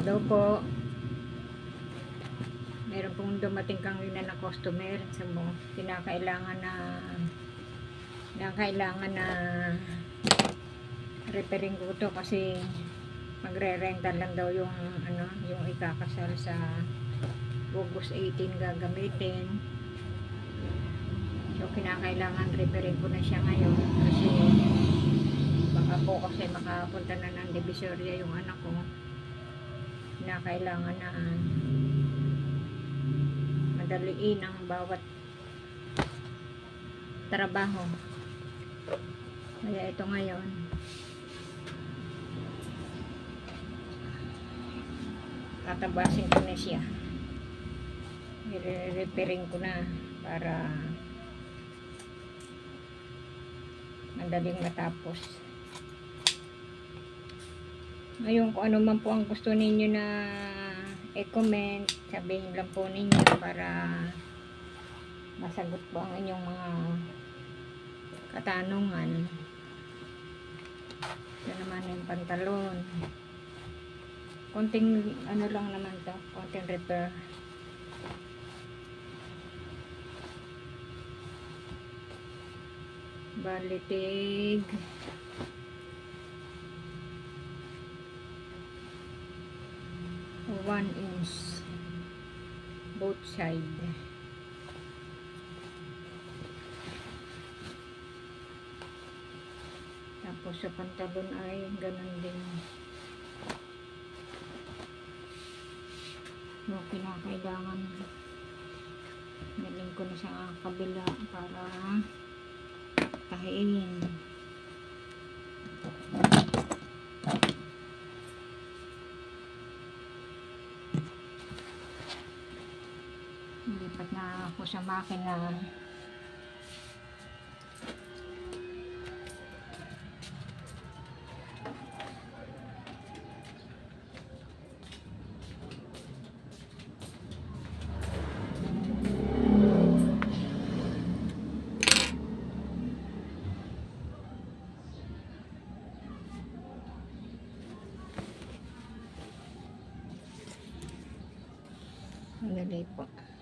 Daw po, meron pong dumating kanina na customer sa mo, kinakailangan na repairing ko to kasi magre-rental lang daw yung yung ikakasal sa August 18 gagamitin. So kinakailangan repairing ko na siya ngayon kasi baka po kasi makapunta na ng Divisoria yung anak ko. Kinakailangan na madaliin ang bawat trabaho. Kaya ito ngayon tatabasin ko na siya, i-repairing ko na para madaling matapos. Ngayon kung ano man po ang gusto ninyo na i-comment, sabihin lang po ninyo para masagot po ang inyong mga katanungan. Ito naman yung pantalon, konting ano lang naman to, konting repair. Balitig 1 inch both side. Tapos sa pantalon ay ganun din. So, kinakailangan naling ko na sa kabila para tahiin. Lipat na ako sa makina. Madali po.